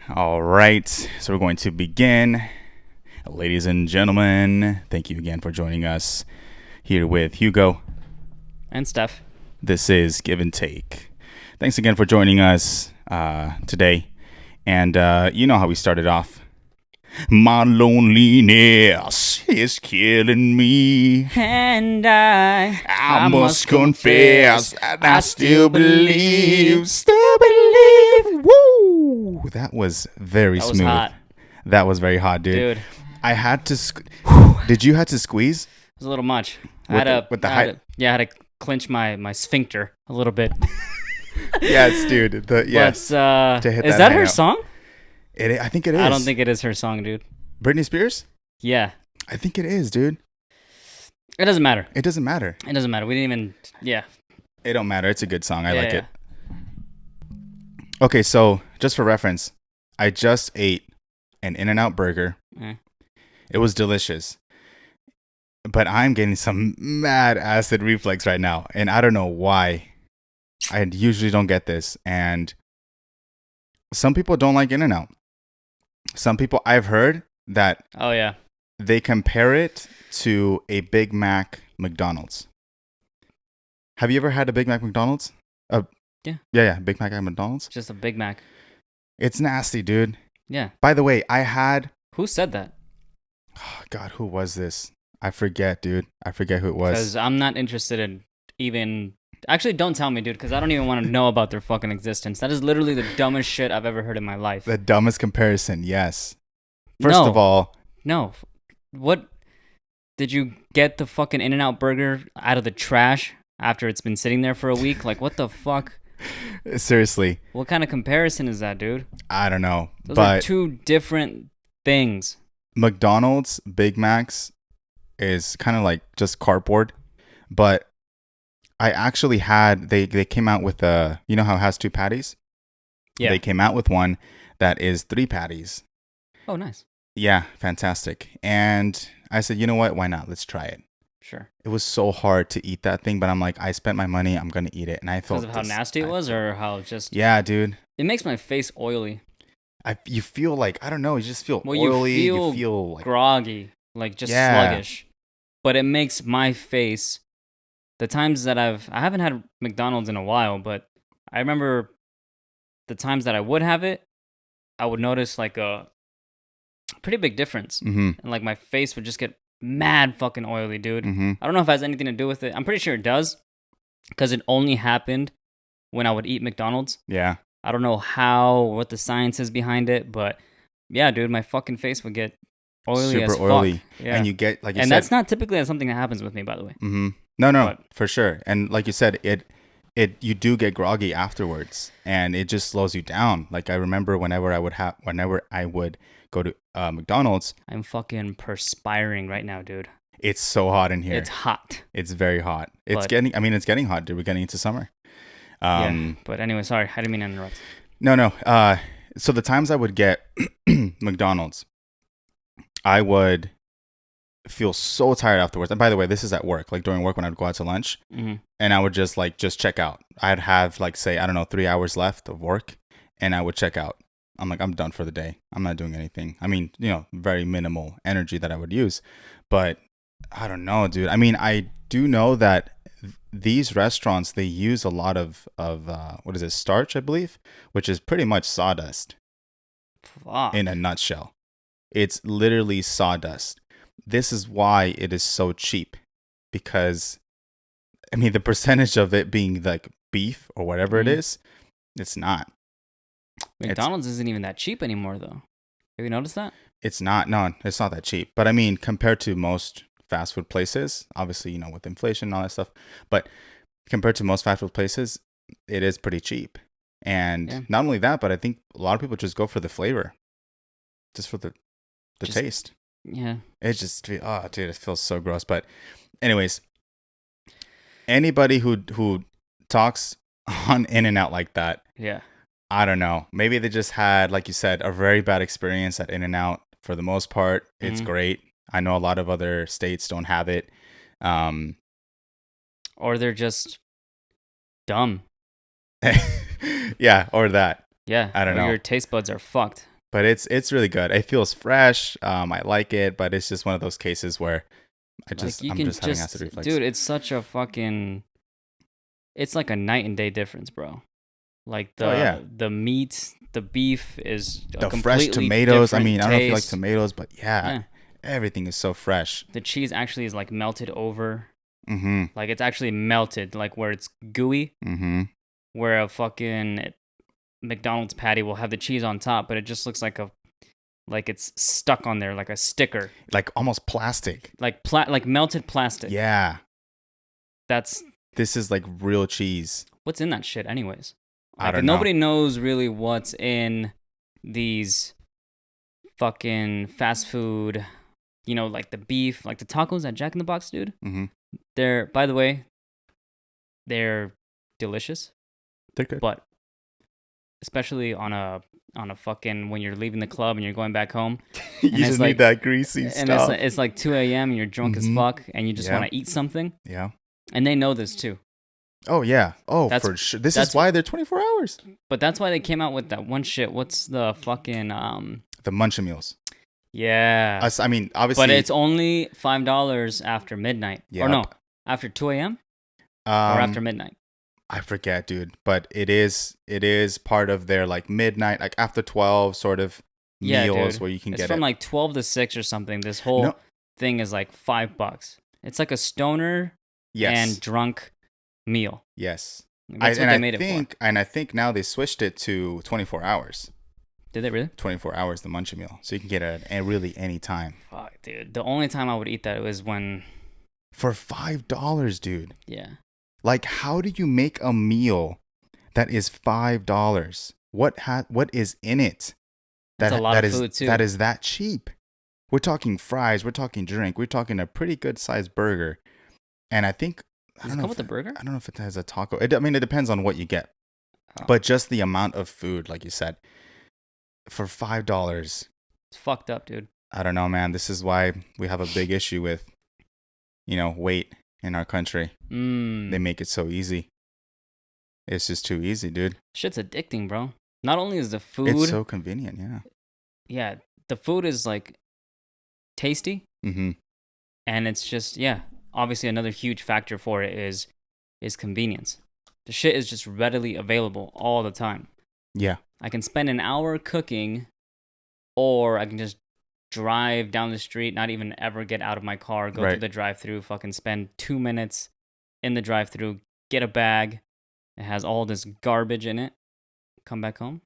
All right, so we're going to begin. Ladies and gentlemen, thank you again for joining us here with Hugo. And Steph. This is Give and Take. Thanks again for joining us today. And you know how we started off. My loneliness is killing me. And I must confess, and I still believe. Still believe. Woo! That was very That was smooth. hot. That was very hot, dude. Dude, it I had to. Did you have to squeeze? was a little much. With the height? I had to clench my sphincter a little bit. Yes, dude. Yes. But To hit is that that high her note. song? I think it is. I don't think it is her song, dude. Britney Spears. Yeah. I think it is, dude. It doesn't matter. It doesn't matter. It doesn't matter. We didn't even. Yeah. It don't matter. It's a good song. I Yeah, like yeah. it. Okay, so just for reference, I just ate an In-N-Out burger. Eh. It was delicious. But I'm getting some mad acid reflux right now. And I don't know why. I usually don't get this. And some people don't like In-N-Out. Some people, I've heard that Oh, yeah. they compare it to a Big Mac McDonald's. Have you ever had a Big Mac McDonald's? Yeah. Yeah, Big Mac at McDonald's. Just a Big Mac. It's nasty, dude. Yeah. By the way, I had, Who said that? oh God, who was this? I forget, dude. I forget who it was. Because I'm not interested in even. Actually, don't tell me, dude, because I don't even want to know about their fucking existence. That is literally the dumbest shit I've ever heard in my life. The dumbest comparison, yes. First No. of all, No. What? Did you get the fucking In-N-Out burger out of the trash after it's been sitting there for a week? Like, what the fuck? seriously, What kind of comparison is that, dude? I don't know. Those are But two different things. McDonald's Big Macs is kind of like just cardboard. But I actually had, they came out with you know how it has two patties? Yeah. They came out with one that is three patties. Oh, nice. Yeah, fantastic. And I said, you know what? Why not? Let's try it. Sure. It was so hard to eat that thing, but I'm like, I spent my money. I'm going to eat it. And I felt Because of how nasty it was, or how just. Yeah, dude. It makes my face oily, You feel like, I don't know. You just feel Well, you oily. feel You feel like, groggy, like just Yeah. sluggish. But it makes my face. The times that I haven't had McDonald's in a while, but I remember the times that I would have it, I would notice like a pretty big difference. mm-hmm, And like my face would just get mad fucking oily, dude. mm-hmm. I don't know if it has anything to do with it. I'm pretty sure it does, because it only happened when I would eat McDonald's. Yeah. I don't know what the science is behind it, but yeah, dude, my fucking face would get oily Super as oily. fuck. Yeah. And you get, like you And said. that's not typically something that happens with me, by the way. Mm-hmm. No, But- for sure. And like you said, you do get groggy afterwards, and it just slows you down. Like I remember whenever I would go to McDonald's, I'm fucking perspiring right now, dude. it's so hot in here. It's hot. It's very hot. It's But- getting hot, dude. We're getting into summer. Yeah. But anyway, sorry. I didn't mean to interrupt. No. So the times I would get McDonald's, I would feel so tired afterwards. And by the way, this is at work, like during work when I'd go out to lunch, hmm and I would just check out. I'd have like, say, I don't know, 3 hours left of work, and I would check out. I'm like, I'm done for the day. I'm not doing anything. I mean, very minimal energy that I would use, but I don't know, dude. I mean, I do know that these restaurants, they use a lot of what is it, starch, I believe, which is pretty much sawdust Fuck. in a nutshell. It's literally sawdust. This is why it is so cheap, because I mean, the percentage of it being like beef or whatever it Mhm. is, it's not. McDonald's isn't even that cheap anymore, though. Have you noticed that? It's not. No, it's not that cheap. But I mean, compared to most fast food places, obviously, with inflation and all that stuff, but compared to most fast food places, it is pretty cheap. And Yeah. not only that, but I think a lot of people just go for the flavor, just for the Just- taste. Yeah. It just, oh, dude, it feels so gross. But anyways, anybody who talks on In-N-Out like that, Yeah. I don't know. Maybe they just had, like you said, a very bad experience at In-N-Out. For the most part, it's Mhm. great. I know a lot of other states don't have it. Or they're just dumb. Yeah, or that. Yeah. I don't or know. Your taste buds are fucked. But it's really good. It feels fresh. I like it, but it's just one of those cases where Like I'm just having acid reflux. dude, it's such a fucking, it's like a night and day difference, bro. Like Oh, yeah. the meat, the beef is a The fresh completely tomatoes. I different mean, I don't know if you like taste. tomatoes, but yeah, Yeah. everything is so fresh. The cheese actually is like melted over. Mm-hmm. Like it's actually melted, like where it's gooey, Mm-hmm. where a fucking McDonald's patty will have the cheese on top, but it just looks like it's stuck on there like a sticker, Like almost plastic. like melted plastic. Yeah. That's This is like real cheese. what's in that shit, anyways. I Like don't know. nobody knows really what's in these fucking fast food. You know, like the beef, like the tacos at Jack in the Box, dude. Mm-hmm. They're, by the way, they're delicious, They're good. but especially on a fucking when you're leaving the club and you're going back home, You and just it's need like- that greasy and stuff. it's like 2 a.m. and you're drunk as Mhm. fuck and you just Yeah. want to eat something, Yeah. and they know this too. Oh yeah. Oh, That's- for sure. This is that's- why they're 24 hours. But that's why they came out with that one shit. What's the fucking The Muncha meals. yeah? Us. I mean, obviously. But it's only $5 after midnight, Yep. or no, after 2 a.m. or after midnight. I forget, dude. But it is part of their like midnight, like after 12 sort of Yeah, meals dude. where you can It's get from it. like 12 to 6 or something. This whole No. thing is like $5. It's like a stoner Yes. and drunk meal. Yes. That's what they made it for. And I think now they switched it to 24 hours. Did they really? 24 hours, the Muncha meal. So you can get it at really any time. Fuck, dude. The only time I would eat that was when, For $5, dude. yeah. Like, how do you make a meal that is $5? What is in it? That's a lot of food, too. That is that cheap. We're talking fries. We're talking drink. We're talking a pretty good sized burger. And I think I Does don't it know come if with the burger? I don't know if it has a taco. I mean, it depends on what you get. Oh. But just the amount of food, like you said, for $5, It's fucked up, dude. I don't know, man. This is why we have a big issue with, weight in our country. They make it so easy. It's just too easy, dude. Shit's addicting, bro. Not only is the food, It's so convenient, yeah. yeah, the food is like tasty, Mm-hmm. and it's just, yeah, obviously another huge factor for it is convenience. The shit is just readily available all the time. Yeah. I can spend an hour cooking, or I can just drive down the street, not even ever get out of my car, go Right. through the drive-through, fucking spend 2 minutes in the drive-through, get a bag. It has all this garbage in it. Come back home,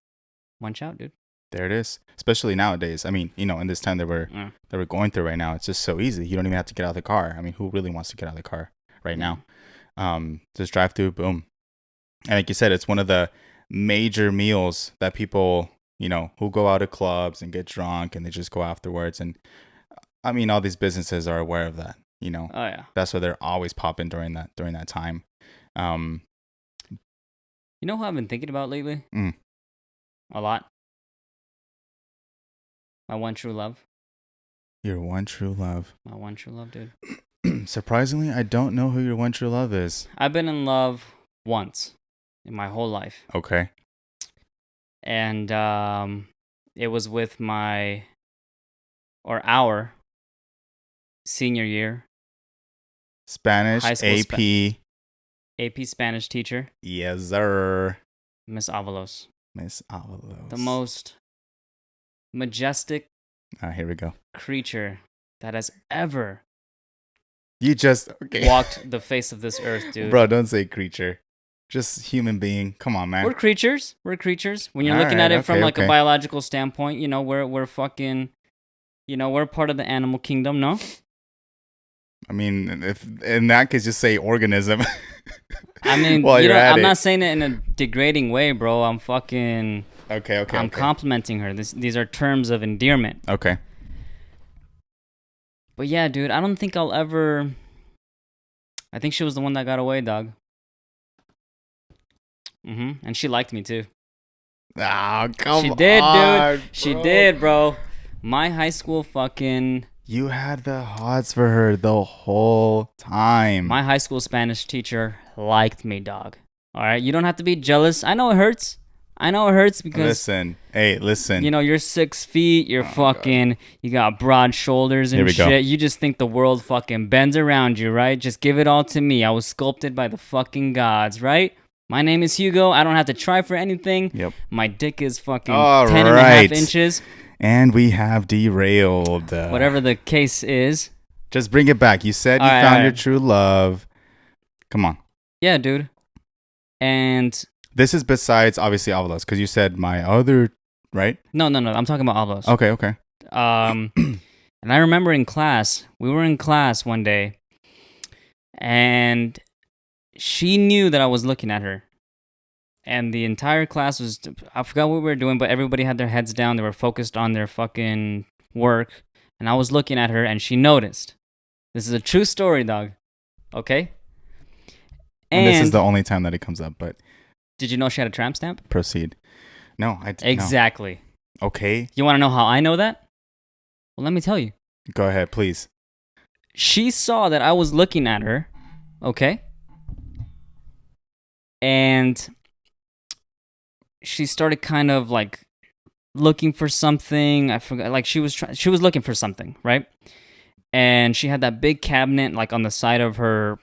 munch out, dude. There it is. Especially nowadays. I mean, in this time that we're going through right now, it's just so easy. You don't even have to get out of the car. I mean, who really wants to get out of the car right now? Just drive through, boom. And like you said, it's one of the major meals that people, who go out to clubs and get drunk and they just go afterwards. And I mean, all these businesses are aware of that. Oh yeah. That's why they're always popping during that time. You know who I've been thinking about lately? Mm. A lot. My one true love. Your one true love. My one true love, dude. Surprisingly, I don't know who your one true love is. I've been in love once in my whole life. Okay. And it was with our senior year Spanish, High school AP. AP Spanish teacher, Yes, sir. Miss Avalos. Miss Avalos. The most majestic Here we go. creature that has ever You just okay. walked the face of this earth, dude. Bro, don't say creature. Just human being. Come on, man. We're creatures. We're creatures. When you're All looking right, at it from okay, like okay. a biological standpoint, we're fucking, we're part of the animal kingdom, no? I mean, if in that case, just say organism. I mean, While you're at I'm it. not saying it in a degrading way, bro. I'm fucking, Okay. I'm complimenting her. These are terms of endearment. Okay. But yeah, dude, I don't think I'll ever. I think she was the one that got away, dog. And she liked me too. Oh, come on. She did, dude. Bro. She did, bro. My high school fucking. You had the hots for her the whole time. My high school Spanish teacher liked me, dog. All right, you don't have to be jealous. I know it hurts, I know it hurts because Listen. Hey, listen. you know you're 6 feet. You're Oh, fucking. You got broad shoulders Here and we go. shit. You just think the world fucking bends around you, right? Just give it all to me. I was sculpted by the fucking gods, right? My name is Hugo. I don't have to try for anything. Yep. My dick is fucking All 10 and a right. half inches. And we have derailed. Whatever the case is. Just bring it back. You said you All right, found all your right. true love. Come on. Yeah, dude. And This is besides, obviously, Avalos, because you said my other, right? no. I'm talking about Avlos. Okay. And I remember in class, we were in class one day, and she knew that I was looking at her. And the entire class was, I forgot what we were doing, but everybody had their heads down. They were focused on their fucking work. And I was looking at her, and she noticed. This is a true story, dog. Okay? And this is the only time that it comes up, but did you know she had a tramp stamp? proceed. No, I didn't. Exactly. No. Okay. You want to know how I know that? Well, let me tell you. Go ahead, please. She saw that I was looking at her, okay? And she started kind of like looking for something. I forgot, like she was looking for something, right? And she had that big cabinet like on the side of her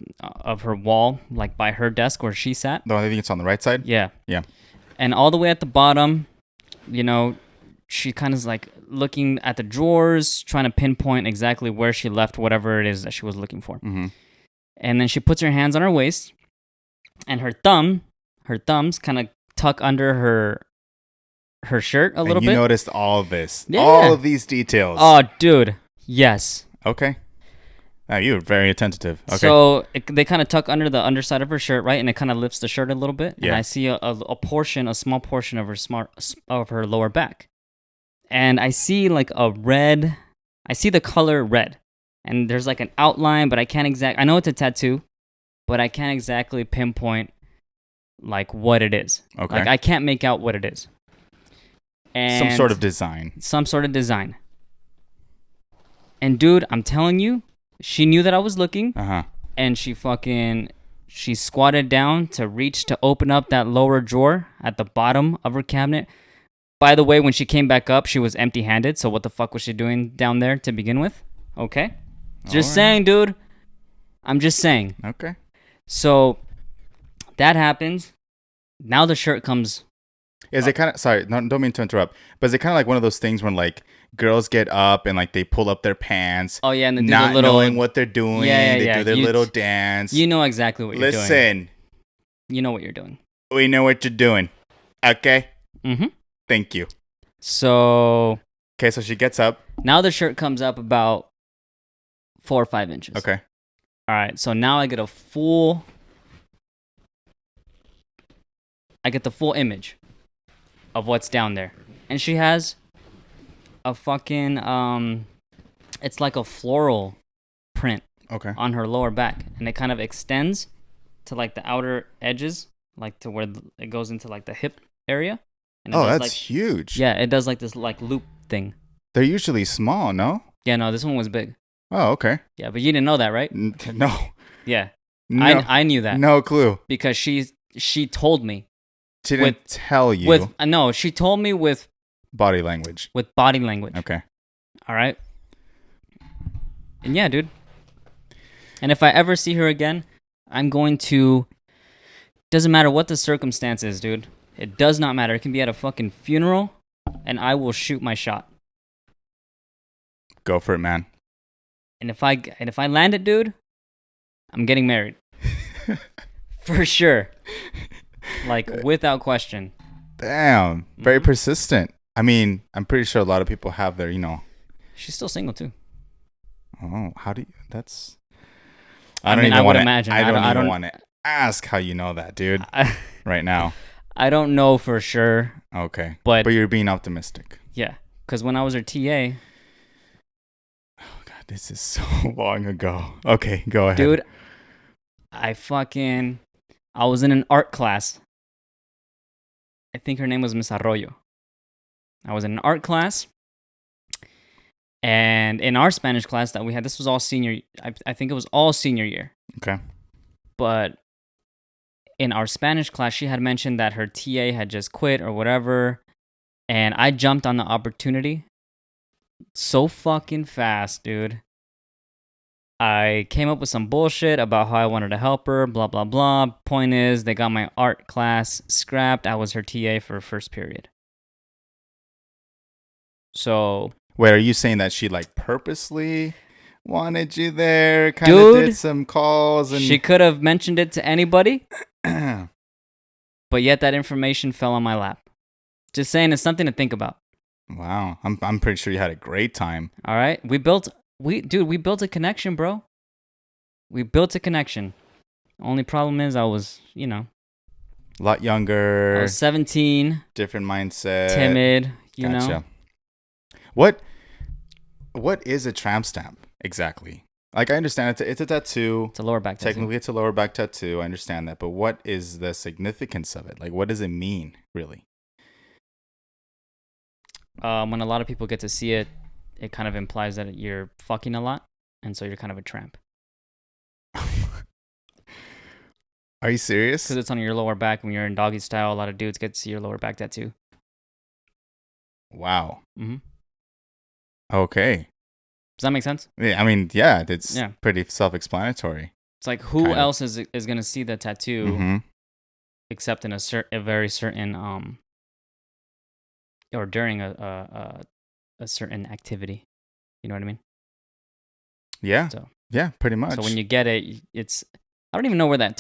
wall, like by her desk where she sat. No, I think it's on the right side. Yeah. Yeah. And all the way at the bottom, you know, she kind of is like looking at the drawers, trying to pinpoint exactly where she left whatever it is that she was looking for. Mm-hmm. And then she puts her hands on her waist, and her thumbs kind of tuck under her shirt a little You bit. noticed all of this. Yeah. All of these details. Oh, dude. Yes. Okay. Now you were very attentive. Okay. So they kind of tuck under the underside of her shirt, right? And it kind of lifts the shirt a little bit. And Yeah. I see a small portion of her lower back. And I see like I see the color red. And there's like an outline, but I know it's a tattoo, but I can't exactly pinpoint like what it is. Okay. Like I can't make out what it is. And Some sort of design. Some sort of design. And dude, I'm telling you, she knew that I was looking. Uh-huh. And she squatted down to reach to open up that lower drawer at the bottom of her cabinet. By the way, when she came back up, she was empty-handed. So what the fuck was she doing down there to begin with? Okay. Just saying, dude. I'm just saying. Okay. So that happens. Now the shirt comes. Is it kind of, sorry, no, don't mean to interrupt, but is it kind of like one of those things when like girls get up and like they pull up their pants, Oh yeah, and they do not the little. knowing what they're doing, they do their little dance. You know exactly what you're doing. Listen, You know what you're doing. we know what you're doing. Okay? Mm-hmm. Thank you. So Okay, so she gets up. now the shirt comes up about 4 or 5 inches. Okay. All right, so now I get the full image of what's down there. And she has a fucking it's like a floral print Okay. on her lower back, and it kind of extends to like the outer edges, like to where it goes into like the hip area. And it Oh, does, that's like, huge. yeah, it does like this like loop thing. They're usually small, no? Yeah, no, this one was big. Oh, okay. Yeah, but you didn't know that, right? No. Yeah. No. I knew that No clue. because she told me She didn't With- tell you with no, she told me with body language. body language. Okay. All right. And yeah, dude. And if I ever see her again, I'm going to. Doesn't matter what the circumstance is, dude. It does not matter. It can be at a fucking funeral, and I will shoot my shot. Go for it, man. And if I land it, dude, I'm getting married. For sure. Like without question. Damn. Very Mhm. persistent. I mean, I'm pretty sure a lot of people have their, She's still single too. oh, how do you, that's, I mean, even I would wanna- imagine. I don't I even don't- want to ask how you know that, dude, I, right now. I don't know for sure, Okay. but But you're being optimistic. yeah, because when I was her TA, Oh, God, this is so long ago. Okay, go ahead. dude, I was in an art class. I think her name was Miss Arroyo. I was in an art class, and in our Spanish class that we had, this was all senior. I think it was all senior year. Okay. But in our Spanish class, she had mentioned that her TA had just quit or whatever, and I jumped on the opportunity so fucking fast, dude. I came up with some bullshit about how I wanted to help her, blah, blah, blah. Point is, they got my art class scrapped. I was her TA for first period. So... Wait, are you saying that she like purposely wanted you there? Kind of did some calls and she could have mentioned it to anybody, but yet that information fell on my lap. Just saying, it's something to think about. Wow, I'm pretty sure you had a great time. All right, we built a connection, bro. We built a connection. Only problem is I was, a lot younger. I was 17. Different mindset. Timid, you know. What is a tramp stamp exactly? Like, I understand it's a tattoo. It's a lower back tattoo. Technically, it's a lower back tattoo. I understand that. But what is the significance of it? Like, what does it mean, really? When a lot of people get to see it, it kind of implies that you're fucking a lot. And so you're kind of a tramp. Are you serious? Because it's on your lower back. When you're in doggy style, a lot of dudes get to see your lower back tattoo. Wow. Mm-hmm. Okay. Does that make sense? Yeah, I mean, yeah, it's pretty self-explanatory. It's like, who else is going to see the tattoo mm-hmm. except in a very certain or during a certain activity? You know what I mean? Yeah. So yeah, pretty much. So when you get it, it's, I don't even know when that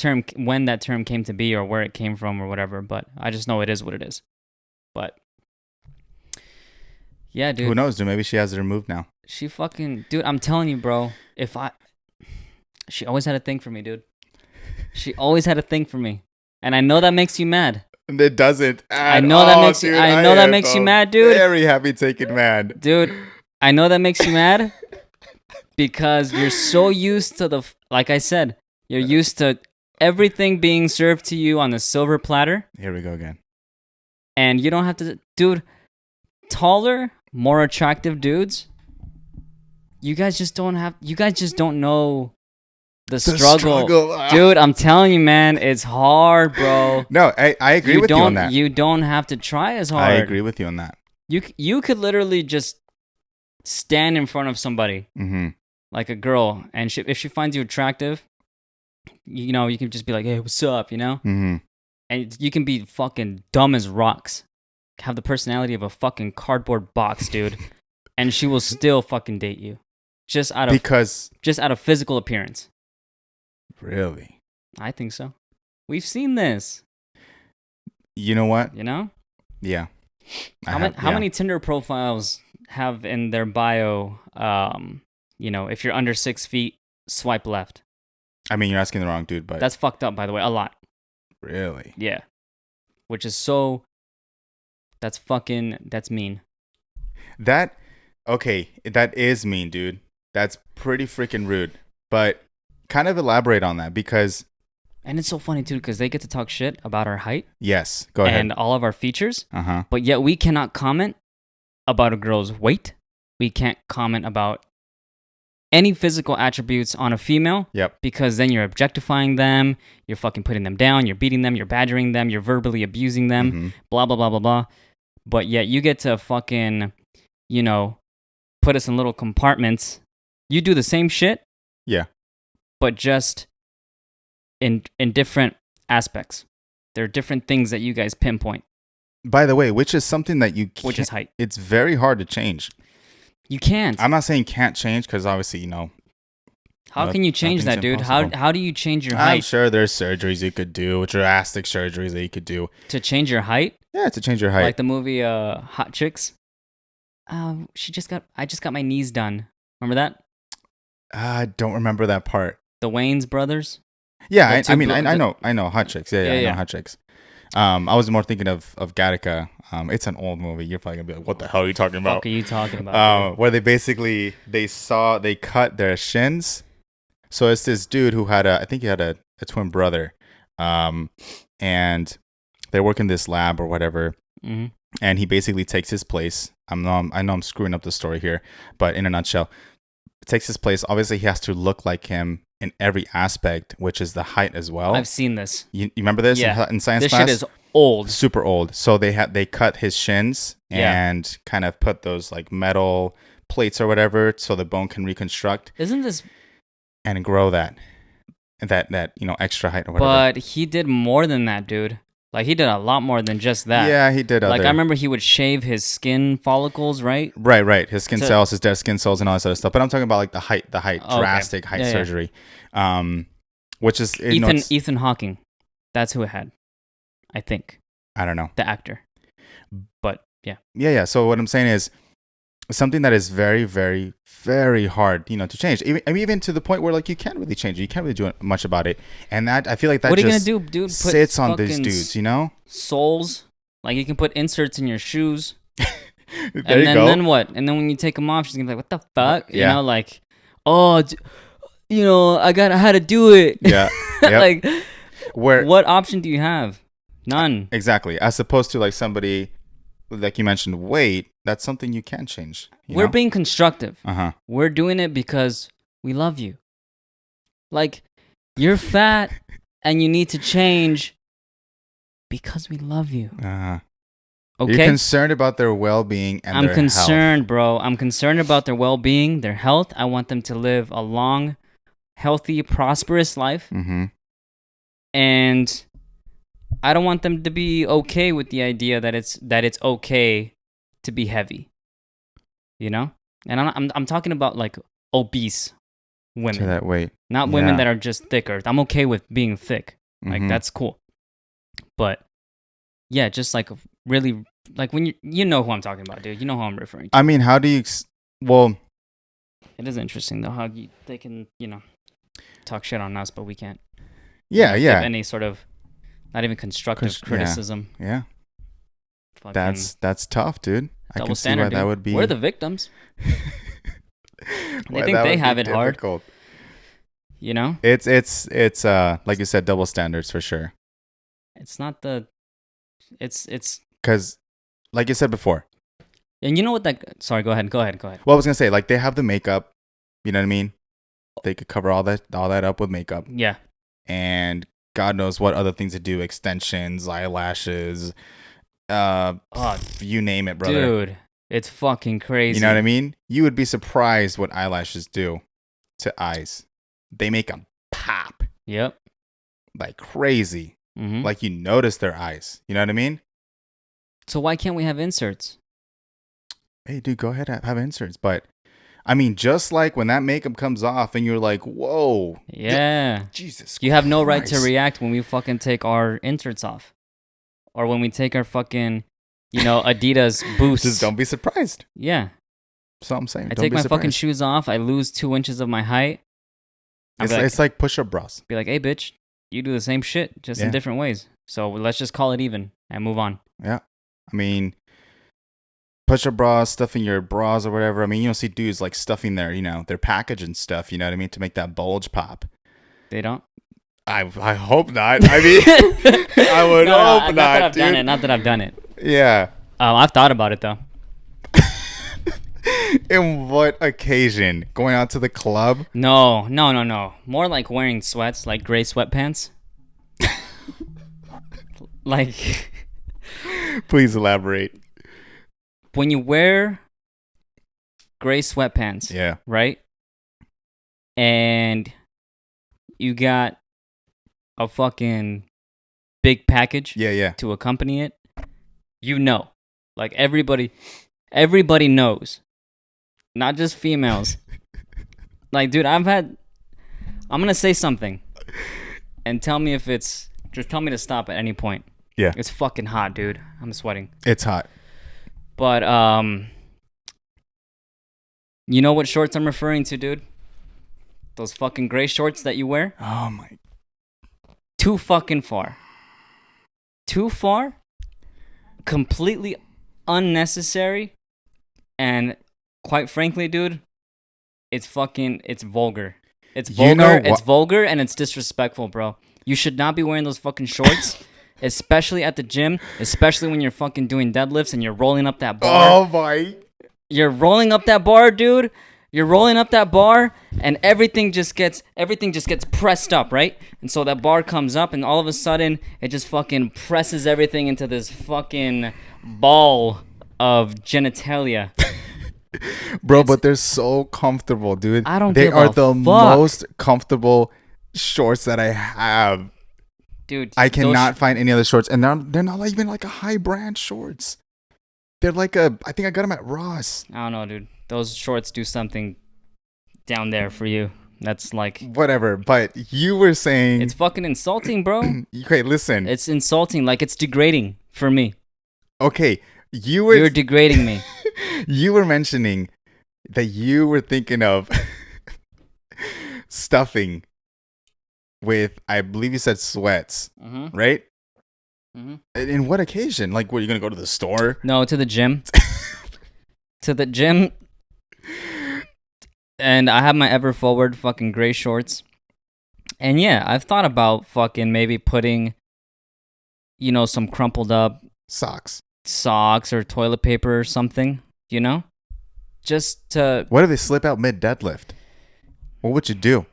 term came to be or where it came from or whatever, but I just know it is what it is. But yeah, dude. Who knows, dude? Maybe she has it removed now. She fucking... Dude, I'm telling you, bro. She always had a thing for me, dude. She always had a thing for me. And I know that makes you mad. It doesn't. I know that makes you... I know that makes you mad, dude. Very happy taken mad. Dude, I know that makes you mad because you're so used to the... Like I said, you're used to everything being served to you on the silver platter. Here we go again. And you don't have to... Dude, taller, more attractive dudes... You guys just don't know the struggle. Dude, I'm telling you, man, it's hard, bro. No, I agree with you on that. You don't have to try as hard. I agree with you on that. You could literally just stand in front of somebody, mm-hmm. like a girl, and if she finds you attractive, you can just be like, hey, what's up, Mm-hmm. And you can be fucking dumb as rocks, have the personality of a fucking cardboard box, dude, and she will still fucking date you. Just out of physical appearance. Really? I think so. We've seen this. You know what? Yeah. How many Tinder profiles have in their bio, if you're under 6 feet, swipe left? I mean, you're asking the wrong dude, but... That's fucked up, by the way. A lot. Really? Yeah. Which is that's mean. Okay, that is mean, dude. That's pretty freaking rude. But kind of elaborate on that because... And it's so funny, too, because they get to talk shit about our height. Yes, go ahead. And all of our features. Uh-huh. But yet we cannot comment about a girl's weight. We can't comment about any physical attributes on a female. Yep. Because then you're objectifying them. You're fucking putting them down. You're beating them. You're badgering them. You're verbally abusing them. Mm-hmm. Blah, blah, blah, blah, blah. But yet you get to fucking, put us in little compartments. You do the same shit. Yeah. But just in different aspects. There are different things that you guys pinpoint. By the way, which is something that you can't... Which is height. It's very hard to change. You can't. I'm not saying can't change because obviously, How can you change that, dude? How do you change your height? I'm sure there's surgeries you could do, drastic surgeries that you could do. To change your height? Yeah, to change your height. Like the movie Hot Chicks. I just got my knees done. Remember that? I don't remember that part. The Wayans brothers? Yeah, I know Hot Chicks. Yeah, I know Hot Chicks. I was more thinking of Gattaca. It's an old movie. You're probably gonna be like, "What the hell are you talking about?" What are you talking about? Where they cut their shins. So it's this dude who I think he had a twin brother, and they work in this lab or whatever, mm-hmm. and he basically takes his place. I know I'm screwing up the story here, but in a nutshell, takes his place. Obviously, he has to look like him in every aspect, which is the height as well. I've seen this. You remember this Yeah. in science This class? shit is old. Super old. So they cut his shins Yeah. and kind of put those like metal plates or whatever so the bone can reconstruct Isn't this? and grow that extra height or whatever. But he did more than that, dude. Like he did a lot more than just that. Yeah, he did. Like I remember he would shave his skin follicles, right? Right. His skin To- cells, his dead skin cells, and all that sort of stuff. But I'm talking about like the height, Oh, okay. drastic height Yeah, yeah. surgery, which is Ethan Hawking. That's who it had. I think I don't know. the actor. But yeah. Yeah. So what I'm saying is something that is very, very, very hard, to change. Even to the point where like you can't really change it. You can't really do much about it. And that I feel like that What are you just gonna do, dude? Put sits on these fucking dudes, soles. Like you can put inserts in your shoes. There you go. Then what? And then when you take them off, she's gonna be like, "What the fuck?" You Yeah. know, like, "Oh, I had to do it." Yeah. Yep. Like, Where what option do you have? None. exactly, as opposed to like somebody like you mentioned, weight. That's something you can change. We're being constructive. Uh-huh. We're doing it because we love you. Like, you're fat and you need to change because we love you. Uh-huh. Okay? You're concerned about their well-being and I'm their concerned, bro. I'm concerned about their well-being, their health. I want them to live a long, healthy, prosperous life. health. Mm-hmm. And I don't want them to be okay with the idea that it's okay to be heavy. You know? And I'm talking about like obese women. To that weight. Not women Yeah. that are just thicker. I'm okay with being thick. Like Mhm. that's cool. But yeah, just like really like when you know who I'm talking about, dude. You know who I'm referring to. I mean, how do you? Well, It is interesting though how they can, talk shit on us, but we can't. yeah, give yeah, any sort of not even constructive Yeah. criticism. yeah. Fucking That's tough, dude. I double can see standard. why that dude. would be. We're the victims. why think that they would be have it hard. difficult. You know, It's like you said, double standards for sure. it's not the. It's Because, like you said before, and you know what that. Sorry, go ahead. well, I was gonna say like they have the makeup. You know what I mean? They could cover all that up with makeup, Yeah, and God knows what other things to do, extensions, eyelashes, oh, you name it, brother. dude, it's fucking crazy. You know what I mean? You would be surprised what eyelashes do to eyes. They make them pop Yep. like crazy. Mm-hmm. Like you notice their eyes. You know what I mean? So why can't we have inserts? Hey, dude, go ahead have inserts. But I mean, just like when that makeup comes off and you're like, whoa, Yeah. Jesus. You have no right to Christ. react when we fucking take our inserts off, or when we take our fucking, Adidas boosts. Just don't be surprised. Yeah. That's all I'm saying. I Don't take be my fucking surprised. shoes off. I lose 2 inches of my height. I'll It's like push-up bras. be like, hey, bitch, you do the same shit, just in Yeah. different ways. So let's just call it even and move on. Yeah. I mean, push-up bras, stuffing your bras or whatever. I mean, you don't see dudes like stuffing their package and stuff, you know what I mean, to make that bulge pop. They don't? I hope not. I mean, I would hope not that I've dude. done it. Not that I've done it. Yeah. I've thought about it, though. In what occasion? Going out to the club? No. More like wearing sweats, like gray sweatpants. Like, Please elaborate. when you wear gray sweatpants, Yeah. right? And you got a fucking big package Yeah. to accompany it, like everybody knows, not just females. Like, dude, I'm gonna say something and tell me just tell me to stop at any point. Yeah. It's fucking hot, dude. I'm sweating. It's hot. But you know what shorts I'm referring to, dude? Those fucking gray shorts that you wear? Oh my. Too fucking far. Too far. Completely unnecessary. And quite frankly, dude, it's vulgar. It's You know vulgar. It's wha- vulgar and it's disrespectful, bro. You should not be wearing those fucking shorts, especially at the gym, especially when you're fucking doing deadlifts and you're rolling up that bar. Oh my. You're rolling up that bar, dude. You're rolling up that bar, and everything just gets pressed up, right? And so that bar comes up, and all of a sudden, it just fucking presses everything into this fucking ball of genitalia. Bro, but they're so comfortable, dude. I don't They give are a the fuck. most comfortable shorts that I have. Dude, I cannot find any other shorts, and they're not even like a high brand shorts. They're like I think I got them at Ross. I don't know, dude. Those shorts do something down there for you. That's like, Whatever, but you were saying it's fucking insulting, bro. okay, listen. It's insulting. Like, it's degrading for me. Okay, You're degrading me. you were mentioning that you were thinking of stuffing with, I believe you said sweats, Mm-hmm. right? Mm-hmm. In what occasion? Like, were you gonna go to the store? No, to the gym. To the gym. And I have my Ever Forward fucking gray shorts. And yeah, I've thought about fucking maybe putting, some crumpled up Socks. socks or toilet paper or something, Just to, What if they slip out mid deadlift? What would you do?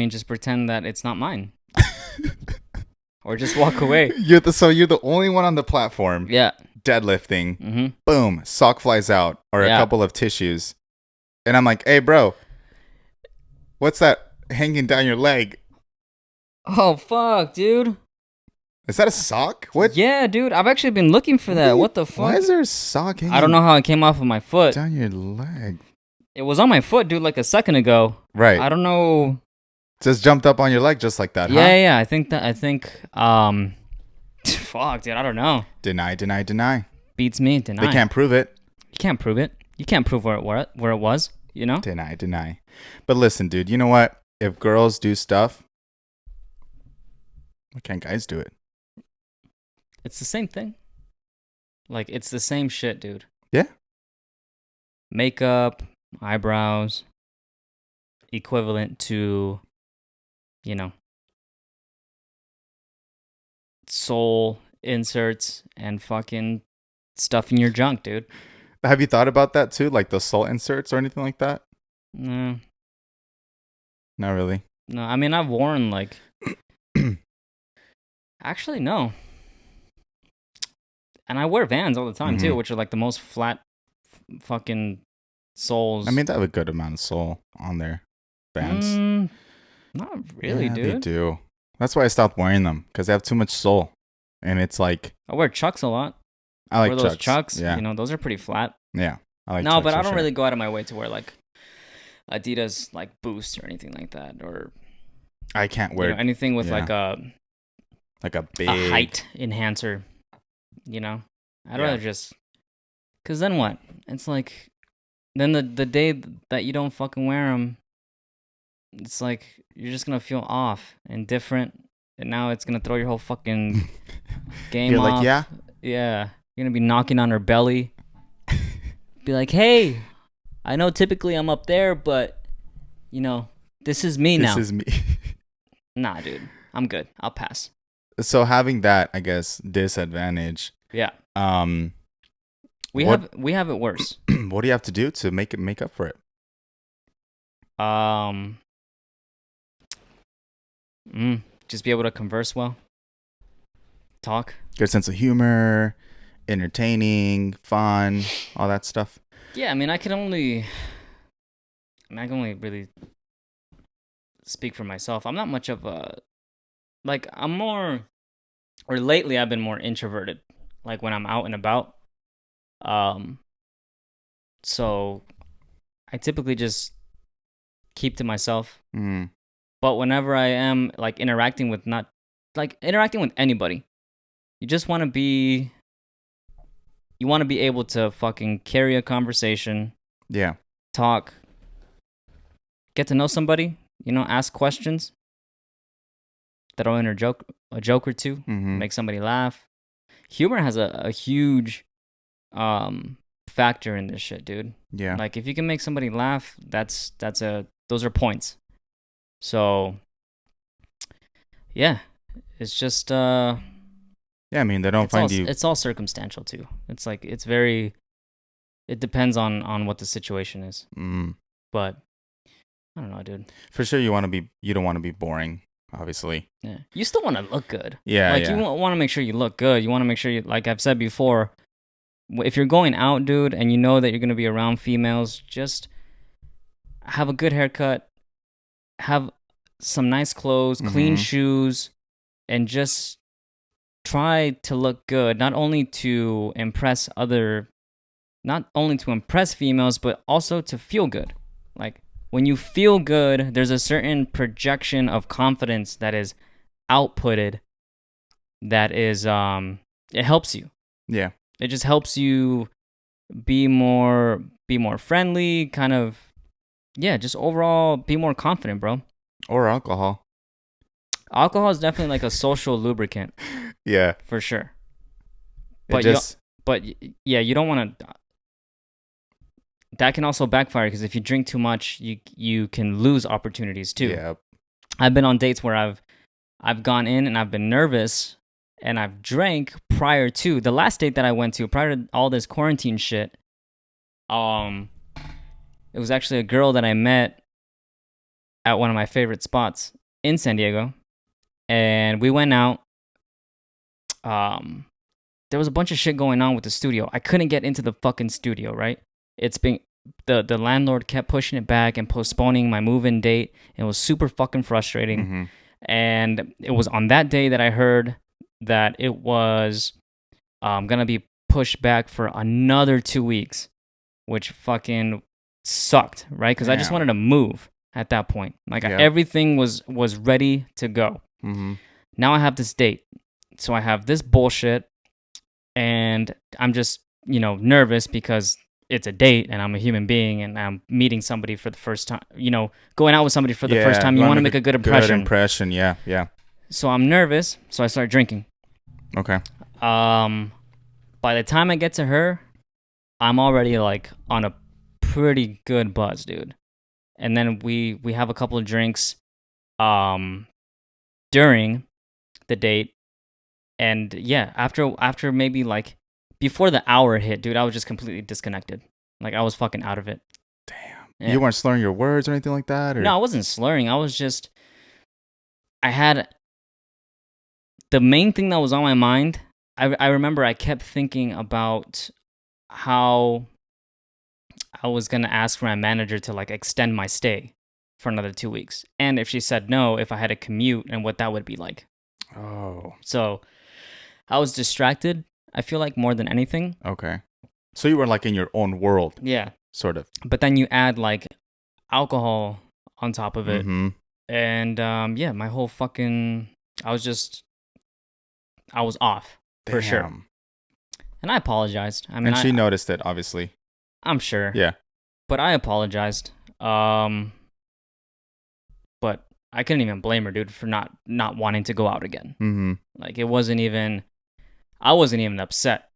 just pretend that it's not mine. Or just walk away. So you're the only one on the platform Yeah. deadlifting. Mm-hmm. Boom, sock flies out or Yeah. a couple of tissues, and I'm like, "Hey, bro, what's that hanging down your leg? Oh, fuck, dude. Is that a sock? What? Yeah, dude. I've actually been looking for that. What the fuck? Why is there a sock hanging I don't know how it came off of my foot. down your leg? It was on my foot, dude, like a second ago. Right. I don't know. Just jumped up on your leg just like that, huh? Yeah. I think, fuck, dude. I don't know. Deny. Beats me. Deny. They can't prove it. You can't prove it. You can't prove where it was, Deny. But listen, dude, you know what? If girls do stuff, why can't guys do it? It's the same thing. Like, it's the same shit, dude. Yeah. Makeup, eyebrows, equivalent to, soul inserts and fucking stuffing your junk, dude. Have you thought about that too? Like the soul inserts or anything like that? No, Not really. I've worn like. Actually, no. And I wear Vans all the time too, Mhm. which are like the most flat fucking soles. I mean, they have a good amount of soul on their Vans. Not really, Yeah, dude. They do. That's why I stopped wearing them because they have too much soul, and it's like I wear Chucks a lot. I like wear those Chucks. Yeah, those are pretty flat. yeah. I like. No, Chucks but for I don't sure. really go out of my way to wear like Adidas like Boost or anything like that, or I can't wear anything with yeah. like a big height enhancer. I'd Yeah. rather just, cause then what? It's like, then the day that you don't fucking wear them, it's like you're just gonna feel off and different, and now it's gonna throw your whole fucking game You're off. like, yeah, Yeah, you're gonna be knocking on her belly. Be like, hey, I know typically I'm up there, but this is me now. this is me. Nah, dude, I'm good. I'll pass. So having that, I guess, disadvantage. Yeah, we What- have it worse. What do you have to do to make up for it? Just be able to converse well, talk. Good sense of humor, entertaining, fun, all that stuff. Yeah, I can only really speak for myself. I'm not much of a, like, I'm more, or lately I've been more introverted, like when I'm out and about. So I typically just keep to myself. Mm. But whenever I am like interacting with anybody, you just want to be able to fucking carry a conversation, Yeah. talk, get to know somebody, ask questions that'll enter a joke or two, Mm-hmm. make somebody laugh. Humor has a huge factor in this shit, dude. Yeah. Like, if you can make somebody laugh, those are points. So yeah, it's just Yeah, I mean, they don't find you. it's all circumstantial too. It's like, it's very, It depends on what the situation is. Mm. But I don't know, dude. For sure, you don't want to be boring, obviously. Yeah. You still want to look good. Yeah, Like you yeah. want to make sure you look good. You want to make sure you, like I've said before, if you're going out, dude, and you know that you're going to be around females, just have a good haircut, have some nice clothes, clean Mhm. shoes, and just try to look good, not only to impress females, but also to feel good. Like when you feel good, there's a certain projection of confidence that is outputted that is it helps you. Yeah. It just helps you be more friendly, kind of yeah, just overall be more confident, bro. Or alcohol. Alcohol is definitely like a social lubricant Yeah. for sure. It But just yeah, you don't want to. That can also backfire because if you drink too much, you can lose opportunities too. yeah. I've been on dates where I've gone in and I've been nervous and I've drank prior to the last date that I went to prior to all this quarantine shit. It was actually a girl that I met at one of my favorite spots in San Diego, and we went out. Um, there was a bunch of shit going on with the studio. I couldn't get into the fucking studio, right? It's been the landlord kept pushing it back and postponing my move-in date. It was super fucking frustrating. Mhm. And it was on that day that I heard that it was gonna be pushed back for another 2 weeks, which fucking sucked, right? Because I just Damn. wanted to move at that point. Like Yeah. everything was ready to go. Mhm. Now I have this date, so I have this bullshit, and I'm just nervous because it's a date and I'm a human being and I'm meeting somebody for the first time. Going out with somebody for the first time, you want to make a good Good impression. impression. Yeah. Yeah. So I'm nervous, so I start drinking. Okay. By the time I get to her, I'm already like on a pretty good buzz, dude. And then we have a couple of drinks during the date. And yeah, after maybe like before the hour hit, dude, I was just completely disconnected. Like I was fucking out of it. Damn. Yeah. You weren't slurring your words or anything like that, or No, I wasn't slurring. I had the main thing that was on my mind. I remember I kept thinking about how I was gonna ask for my manager to like extend my stay for another 2 weeks, and if she said no, if I had to commute and what that would be like. Oh. So I was distracted. I feel like more than anything. Okay. So you were like in your own world, Yeah, sort of. but then you add like alcohol on top of it, Mm-hmm. and yeah, my whole fucking I was off for sure, and I apologized. I mean, And she noticed it, obviously. I'm sure. Yeah. But I apologized. But I couldn't even blame her, dude, for not wanting to go out again. Mm-hmm. Like I wasn't even upset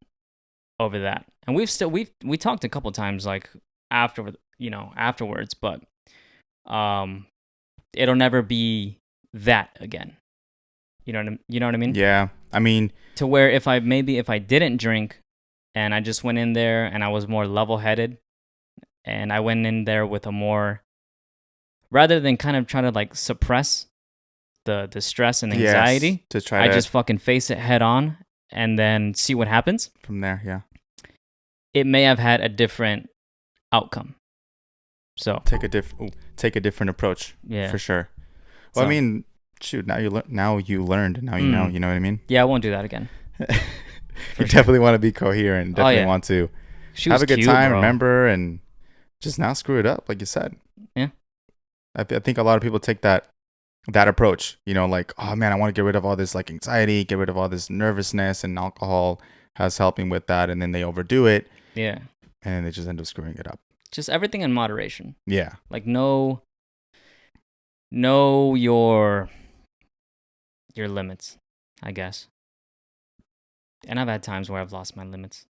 over that. And we talked a couple times like afterwards, but it'll never be that again. You know what I mean? Yeah. I mean, To where if I didn't drink and I just went in there and I was more level-headed and I went in there with a more rather than kind of try to like suppress the stress and anxiety, yes, to try I to just fucking face it head on and then see what happens. from there, yeah. It may have had a different outcome. So Take a different approach. yeah, For sure. Well, So- I mean, shoot, now you learned, and now you know, you know what I mean? yeah, I won't do that again. You sure. definitely want to be coherent, definitely yeah. want to She have was a good cute, time, bro. remember, and just not screw it up, like you said. Yeah. I think a lot of people take that approach, like, oh man, I want to get rid of all this like anxiety, get rid of all this nervousness, and alcohol has helping with that, and then they overdo it, Yeah, and then they just end up screwing it up. just everything in moderation. Yeah. Like know your limits, I guess. And I've had times where I've lost my limits.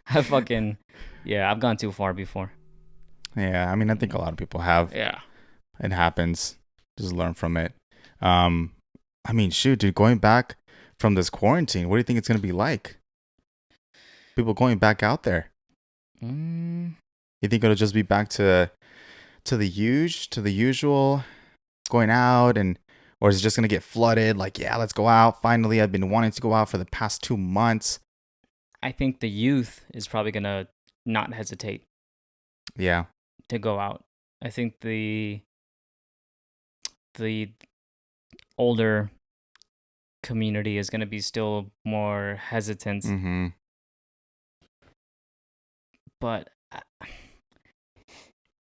I've gone too far before. Yeah, I mean, I think a lot of people have. Yeah. It happens. Just learn from it. I mean, shoot, dude, going back from this quarantine, what do you think it's going to be like? People going back out there. Mm, You think it'll just be back to the usual going out, and or is it just gonna get flooded? Like, yeah, let's go out. Finally, I've been wanting to go out for the past 2 months. I think the youth is probably gonna not hesitate Yeah. to go out. I think the older community is gonna be still more hesitant. Mm-hmm. But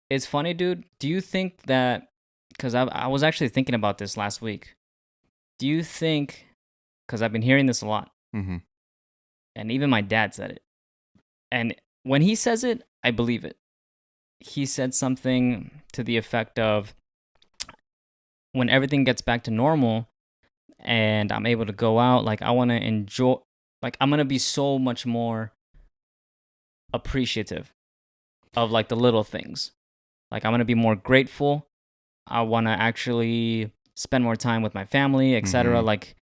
it's funny, dude. Do you think that? Because I was actually thinking about this last week. Do you think? Because I've been hearing this a lot, Mm-hmm. and even my dad said it. And when he says it, I believe it. He said something to the effect of, when everything gets back to normal and I'm able to go out, like I want to enjoy, like I'm going to be so much more appreciative of like the little things. Like I'm going to be more grateful. I want to actually spend more time with my family, etc. Mhm. Like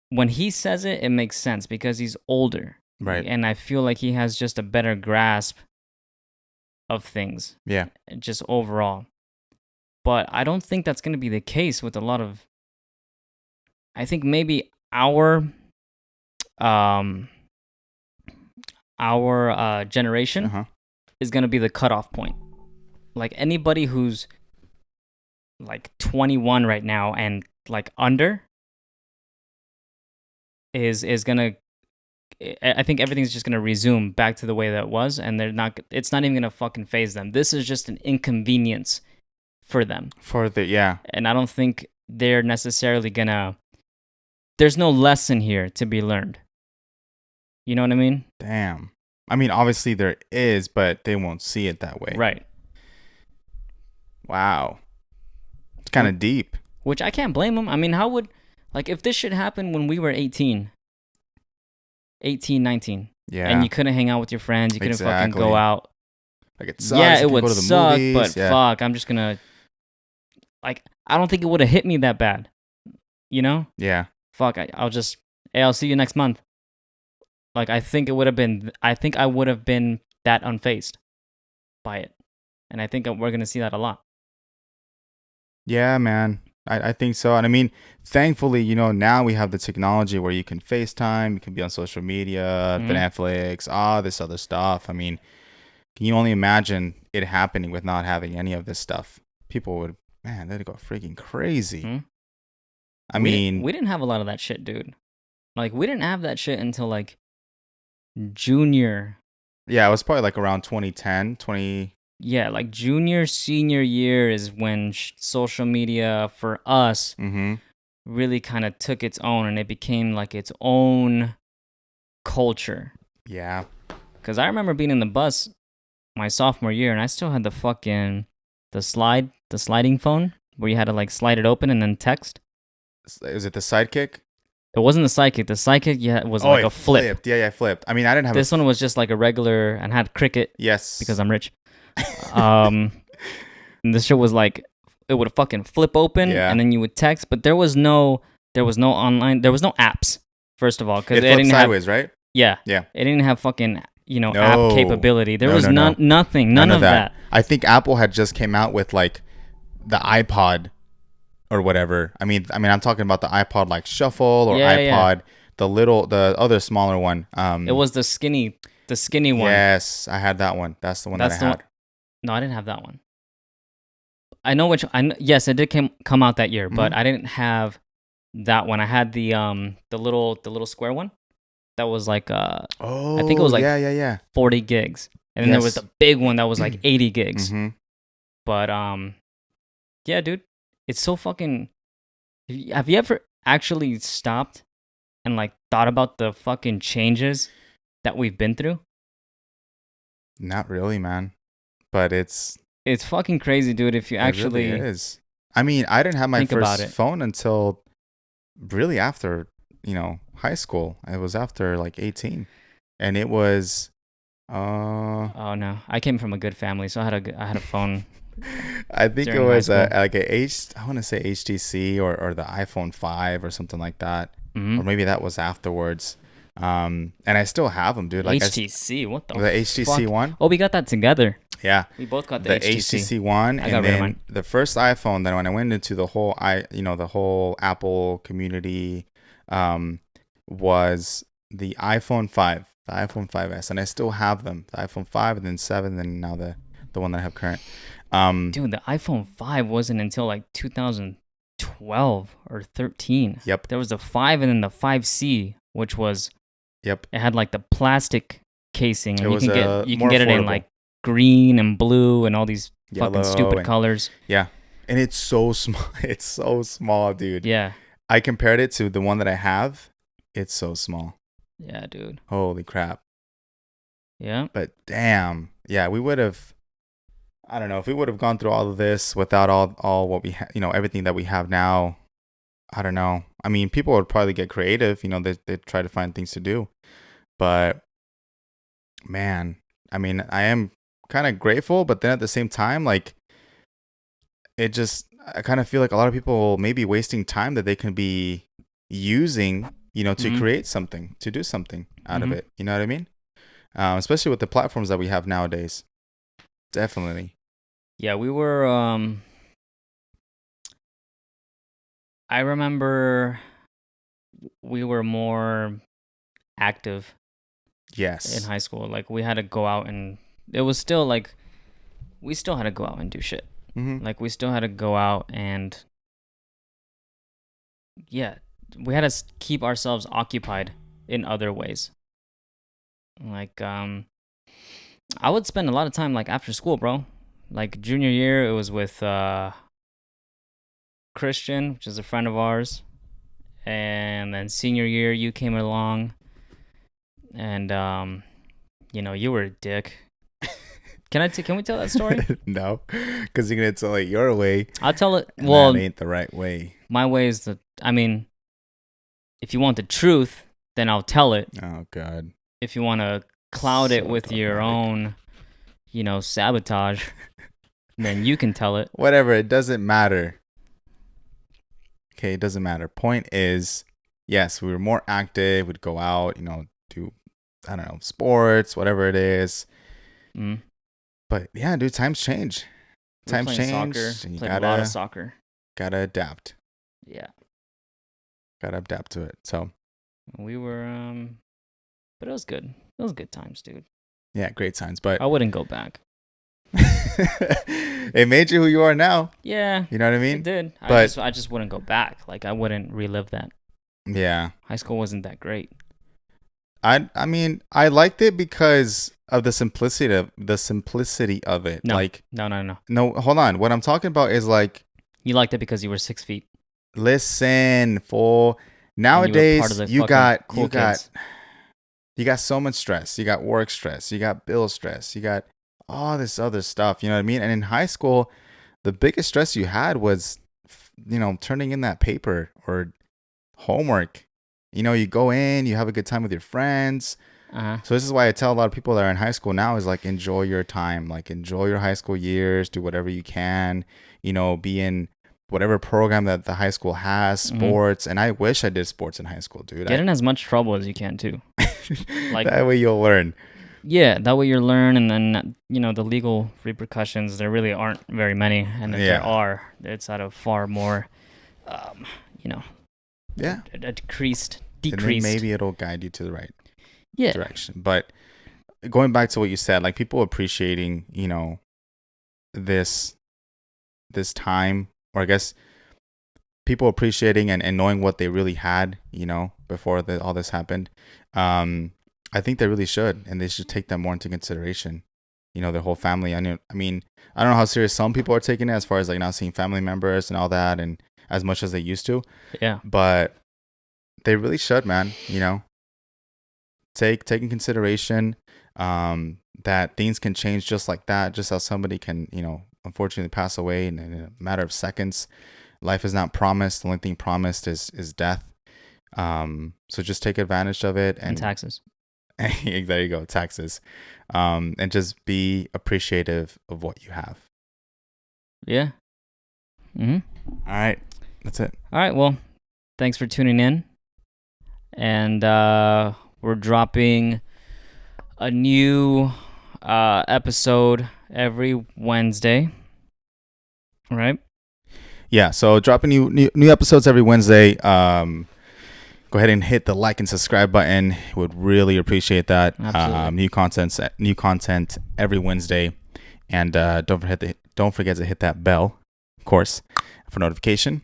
when he says it, it makes sense because he's older. Right. And I feel like he has just a better grasp of things, Yeah. just overall. But I don't think that's going to be the case with a lot of. I think maybe our generation Uh-huh. is going to be the cutoff point. Like anybody who's like 21 right now and like under is gonna. I think everything's just gonna resume back to the way that it was, and they're not. It's not even gonna fucking phase them. This is just an inconvenience for them, Yeah. and I don't think they're necessarily gonna. There's no lesson here to be learned. You know what I mean? Damn. I mean, obviously there is, but they won't see it that way. Right. Wow. It's kind of deep. Which I can't blame them. I mean, how would, like, if this shit happened when we were 18, 19, Yeah. and you couldn't hang out with your friends, you couldn't fucking Exactly. go out. Like it sucks. Yeah, you it can would go to the suck, movies. but Yeah. fuck, I'm just gonna, like, I don't think it would have hit me that bad. You know? Yeah. Fuck, I'll see you next month. Like, I think I would have been that unfazed by it. And I think we're gonna see that a lot. Yeah, man. I think so. And I mean, thankfully, now we have the technology where you can FaceTime, you can be on social media, Mhm. Netflix, all this other stuff. I mean, can you only imagine it happening with not having any of this stuff? People would, man, they'd go freaking crazy. Mhm. I mean, we didn't have a lot of that shit, dude. Like, we didn't have that shit until like junior. yeah, it was probably like around 2010, 20. Yeah, like junior, senior year is when social media for us Mm-hmm. really kind of took its own, and it became like its own culture. Yeah. Because I remember being in the bus my sophomore year, and I still had the sliding phone where you had to like slide it open and then text. Is it the Sidekick? It wasn't the Sidekick. The Sidekick, yeah, was like it a flip. Flipped. Yeah, flipped. I mean, I didn't have This one was just like a regular and had Cricket Yes. because I'm rich. And this shit was like, it would fucking flip open, Yeah. and then you would text, but there was no online, there was no apps, first of all, because it it flipped didn't sideways, right? yeah, Yeah. it didn't have fucking No. app capability. There No, was no, no. nothing, none of that. I think Apple had just came out with like the iPod or whatever. I mean, I'm talking about the iPod like Shuffle or Yeah, iPod, the other smaller one. It was the skinny one. Yes, I had that one. That's the one That's that I had. No, I didn't have that one. I know yes, it did come out that year, but Mhm. I didn't have that one. I had the little square one that was like Oh, I think it was like yeah. 40 gigs. And then there was Yes. the big one that was like 80 gigs. Mm-hmm. But yeah, dude, it's so fucking. Have you ever actually stopped and like thought about the fucking changes that we've been through? Not really, man. But it's fucking crazy, dude. If you actually it really is. I mean, I didn't have my think about first it. phone until really after, high school. It was after like 18. And it was Oh no, I came from a good family, so I had a phone. I think it During high was school. like I want to say HTC or the iPhone 5 or something like that. Mhm. Or maybe that was afterwards. And I still have them, dude. Like HTC, what the the HTC fuck? One. Oh, we got that together. Yeah, We both got the the HTC. HTC One, I got and rid of then mine. the first iPhone. Then when I went into the whole the whole Apple community, um, was the iPhone 5, the iPhone 5s, and I still have them. The iPhone 5, and then 7, and now the one that I have current. Dude, the iPhone 5 wasn't until like 2012 or 13. Yep. There was the 5 and then the 5C, which was Yep. it had like the plastic casing, It and was you more can get it in affordable. like green and blue and all these fucking Yellow stupid and- colors. Yeah, and it's so small. It's so small, dude. Yeah. I compared it to the one that I have. It's so small. Yeah, dude. Holy crap. Yeah. But damn, yeah, we would have. I don't know if we would have gone through all of this without all what we everything that we have now. I don't know. I mean, people would probably get creative. They try to find things to do. But man, I mean, I am kind of grateful, but then at the same time, like, I kind of feel like a lot of people may be wasting time that they can be using, to Mhm. create something, to do something out of Mhm. it. You know what I mean? Especially with the platforms that we have nowadays. Definitely. Yeah, we were I remember we were more active in Yes. high school. Like we had to go out and it was still like we still had to go out and do shit. Mm-hmm. Like we still had to go out and yeah, we had to keep ourselves occupied in other ways. Like I would spend a lot of time like after school, bro. Like junior year it was with Christian, which is a friend of ours. And then senior year you came along and you were a dick. Can we tell that story? No, because you're gonna tell it your way. I'll tell it. And Well, that ain't the right way. my way is if you want the truth, then I'll tell it. Oh God. If you want to cloud it So with your dramatic. own, sabotage, then you can tell it. Whatever. It doesn't matter. Okay, it doesn't matter. Point is, yes, we were more active. We'd go out, do, I don't know, sports, whatever it is. Mm. But yeah, dude, times change. We were Times playing change. soccer. And you Played a lot of soccer. gotta adapt. Yeah, Gotta adapt to it. So we were. But it was good. It was good times, dude. yeah, great times. But I wouldn't go back. it made you who you are now. Yeah, You know what I it mean? did. But I just wouldn't go back. Like I wouldn't relive that. yeah. High school wasn't that great. I mean, I liked it because of the simplicity of it. No. Like, No. hold on. What I'm talking about is like, You liked it because you were 6 feet. listen, fool. and you were part of Nowadays, the you fucking got cool kids. you got so much stress. You got work stress. You got bill stress. You got all this other stuff. You know what I mean? And in high school, the biggest stress you had was, turning in that paper or homework. You go in, you have a good time with your friends. Uh-huh. So this is why I tell a lot of people that are in high school now is like, enjoy your time, like enjoy your high school years, do whatever you can, be in whatever program that the high school has, sports. And I wish I did sports in high school, dude. Get in as much trouble as you can too. Like- that way you'll learn. Yeah, that way you learn, and then the legal repercussions. There really aren't very many, and if Yeah. there are, it's at a far more, Yeah. a decreased. And then maybe it'll guide you to the right Yeah. direction. But going back to what you said, like people appreciating, this time, or I guess people appreciating and knowing what they really had, before all this happened. I think they really should, and they should take that more into consideration. Their whole family. I mean, I don't know how serious some people are taking it as far as like not seeing family members and all that, and as much as they used to. Yeah. But they really should, man. Take in consideration that things can change just like that, just how somebody can, unfortunately pass away in a matter of seconds. Life is not promised. The only thing promised is death. So just take advantage of it And taxes. there you go, taxes. And just be appreciative of what you have. Yeah. Mm-hmm. All right, that's it. All right. Well, thanks for tuning in, and we're we're dropping a new episode every Wednesday. Right? Yeah, so dropping new episodes every Wednesday. Go ahead and hit the like and subscribe button. Would really appreciate that. Absolutely. New content every Wednesday, and don't forget to hit that bell, of course, for notification.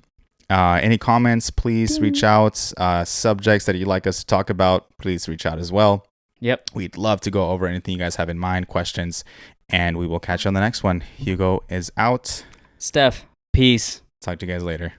Any comments, please reach out. Subjects that you'd like us to talk about, please reach out as well. Yep. We'd love to go over anything you guys have in mind, questions, and we will catch you on the next one. Hugo is out. Steph, peace. Talk to you guys later.